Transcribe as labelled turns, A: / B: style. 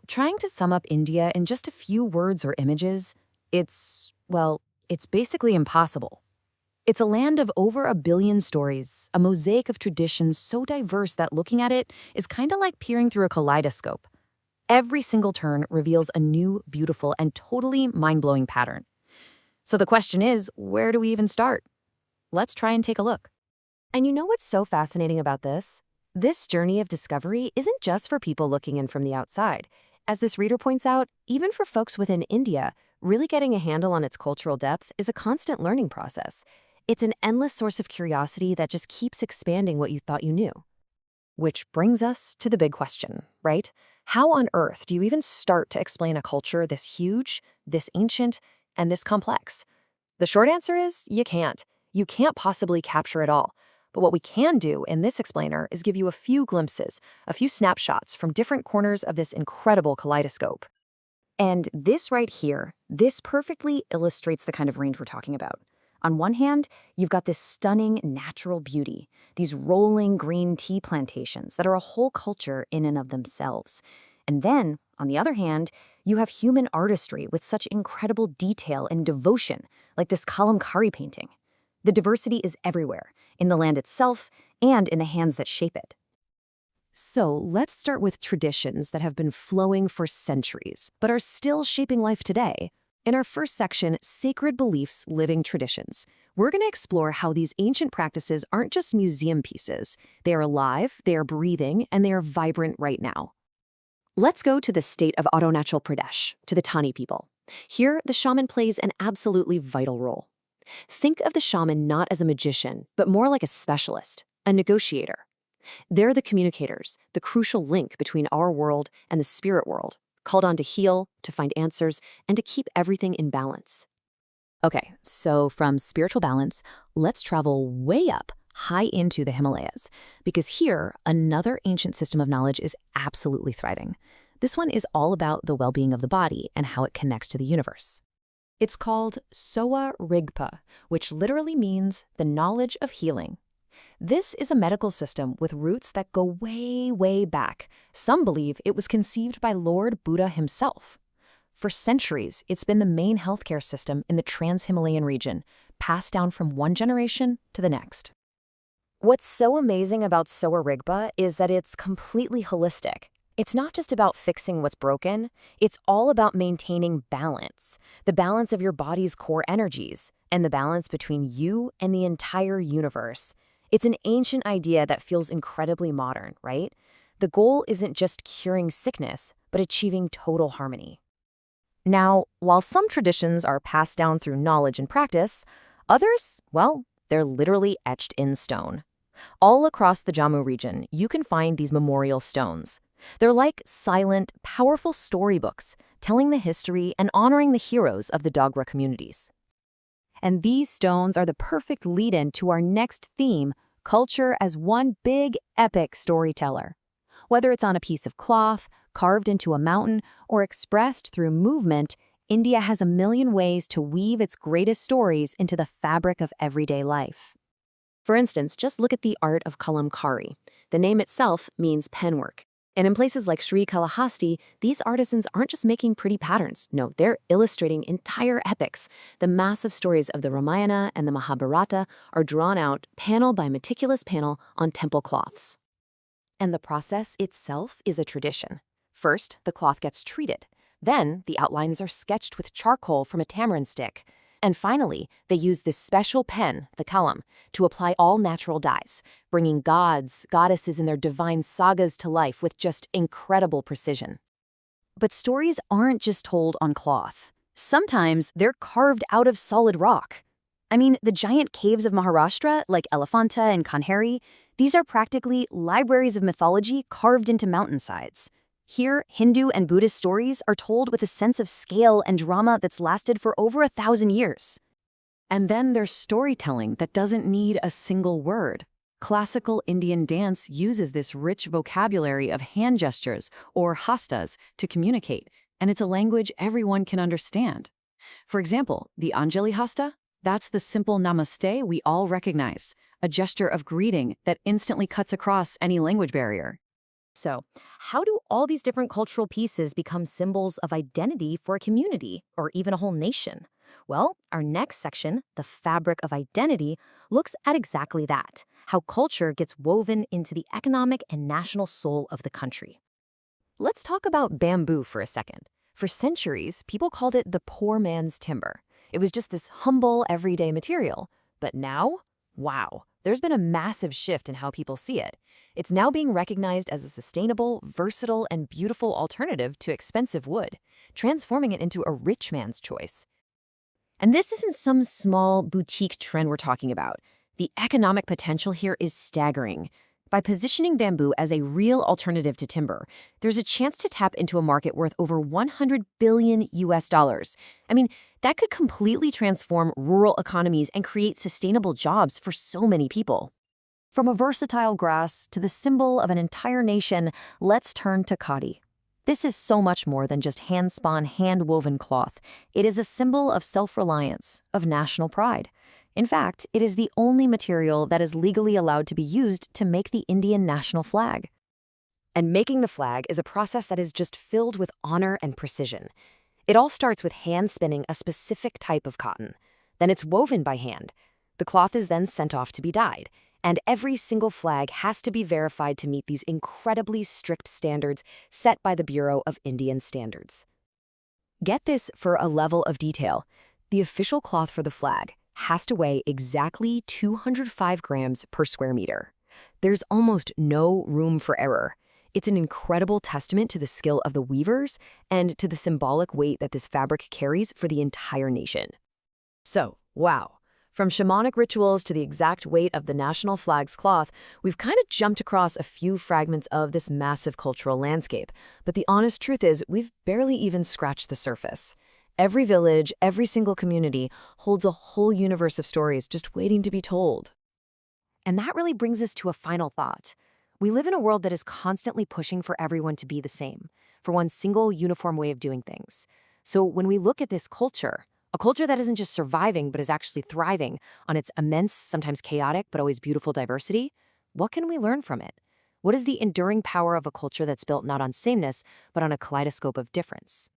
A: Trying to sum up India in just a few words or images, it's basically impossible. It's a land of over 1 billion stories, a mosaic of traditions so diverse that looking at it is kind of like peering through a kaleidoscope. Every single turn reveals a new, beautiful, and totally mind-blowing pattern. So the question is, where do we even start? Let's try and take a look.
B: And you know what's so fascinating about this? This journey of discovery isn't just for people looking in from the outside. As this reader points out, even for folks within India, really getting a handle on its cultural depth is a constant learning process. It's an endless source of curiosity that just keeps expanding what you thought you knew.
A: Which brings us to the big question, right? How on earth do you even start to explain a culture this huge, this ancient, and this complex? The short answer is you can't. You can't possibly capture it all. But what we can do in this explainer is give you a few glimpses, a few snapshots from different corners of this incredible kaleidoscope. And this right here, this perfectly illustrates the kind of range we're talking about. On one hand, you've got this stunning natural beauty, these rolling green tea plantations that are a whole culture in and of themselves. And then, on the other hand, you have human artistry with such incredible detail and devotion, like this kalamkari painting. The diversity is everywhere, in the land itself and in the hands that shape it. So let's start with traditions that have been flowing for centuries, but are still shaping life today. In our first section, Sacred Beliefs, Living Traditions, we're going to explore how these ancient practices aren't just museum pieces. They are alive, they are breathing, and they are vibrant right now. Let's go to the state of Arunachal Pradesh, to the Tani people. Here, the shaman plays an absolutely vital role. Think of the shaman not as a magician, but more like a specialist, a negotiator. They're the communicators, the crucial link between our world and the spirit world, called on to heal, to find answers, and to keep everything in balance. Okay, so from spiritual balance, let's travel way up, high into the Himalayas, because here, another ancient system of knowledge is absolutely thriving. This one is all about the well-being of the body and how it connects to the universe. It's called Soa Rigpa, which literally means the knowledge of healing. This is a medical system with roots that go way, way back. Some believe it was conceived by Lord Buddha himself. For centuries, it's been the main healthcare system in the Trans-Himalayan region, passed down from one generation to the next. What's so amazing about Soa Rigpa is that it's completely holistic. It's not just about fixing what's broken, it's all about maintaining balance, the balance of your body's core energies, and the balance between you and the entire universe. It's an ancient idea that feels incredibly modern, right? The goal isn't just curing sickness, but achieving total harmony. Now, while some traditions are passed down through knowledge and practice, others, they're literally etched in stone. All across the Jammu region, you can find these memorial stones. They're like silent, powerful storybooks, telling the history and honoring the heroes of the Dogra communities. And these stones are the perfect lead-in to our next theme, culture as one big, epic storyteller. Whether it's on a piece of cloth, carved into a mountain, or expressed through movement, India has a million ways to weave its greatest stories into the fabric of everyday life. For instance, just look at the art of kalamkari. The name itself means penwork. And in places like Sri Kalahasti, these artisans aren't just making pretty patterns. No, they're illustrating entire epics. The massive stories of the Ramayana and the Mahabharata are drawn out panel by meticulous panel on temple cloths. And the process itself is a tradition. First, the cloth gets treated. Then, the outlines are sketched with charcoal from a tamarind stick. And finally, they use this special pen, the kalam, to apply all natural dyes, bringing gods, goddesses, and their divine sagas to life with just incredible precision. But stories aren't just told on cloth. Sometimes they're carved out of solid rock. I mean, the giant caves of Maharashtra, like Elephanta and Kanheri, these are practically libraries of mythology carved into mountainsides. Here, Hindu and Buddhist stories are told with a sense of scale and drama that's lasted for over 1,000 years. And then there's storytelling that doesn't need a single word. Classical Indian dance uses this rich vocabulary of hand gestures, or hastas, to communicate, and it's a language everyone can understand. For example, the Anjali Hasta, that's the simple namaste we all recognize, a gesture of greeting that instantly cuts across any language barrier. So, how do all these different cultural pieces become symbols of identity for a community or even a whole nation? Well, our next section, the fabric of identity, looks at exactly that, how culture gets woven into the economic and national soul of the country. Let's talk about bamboo for a second. For centuries, people called it the poor man's timber. It was just this humble, everyday material. But now, wow, there's been a massive shift in how people see it. It's now being recognized as a sustainable, versatile, and beautiful alternative to expensive wood, transforming it into a rich man's choice. And this isn't some small boutique trend we're talking about. The economic potential here is staggering. By positioning bamboo as a real alternative to timber, there's a chance to tap into a market worth over 100 billion US dollars. I mean, that could completely transform rural economies and create sustainable jobs for so many people. From a versatile grass to the symbol of an entire nation, let's turn to khadi. This is so much more than just hand-spun, hand-woven cloth. It is a symbol of self-reliance, of national pride. In fact, it is the only material that is legally allowed to be used to make the Indian national flag. And making the flag is a process that is just filled with honor and precision. It all starts with hand spinning a specific type of cotton. Then it's woven by hand. The cloth is then sent off to be dyed. And every single flag has to be verified to meet these incredibly strict standards set by the Bureau of Indian Standards. Get this for a level of detail. The official cloth for the flag has to weigh exactly 205 grams per square meter. There's almost no room for error. It's an incredible testament to the skill of the weavers and to the symbolic weight that this fabric carries for the entire nation. So, wow. From shamanic rituals to the exact weight of the national flag's cloth, we've kind of jumped across a few fragments of this massive cultural landscape. But the honest truth is, we've barely even scratched the surface. Every village, every single community holds a whole universe of stories just waiting to be told. And that really brings us to a final thought. We live in a world that is constantly pushing for everyone to be the same, for one single uniform way of doing things. So when we look at this culture, a culture that isn't just surviving but is actually thriving on its immense, sometimes chaotic, but always beautiful diversity, what can we learn from it? What is the enduring power of a culture that's built not on sameness, but on a kaleidoscope of difference?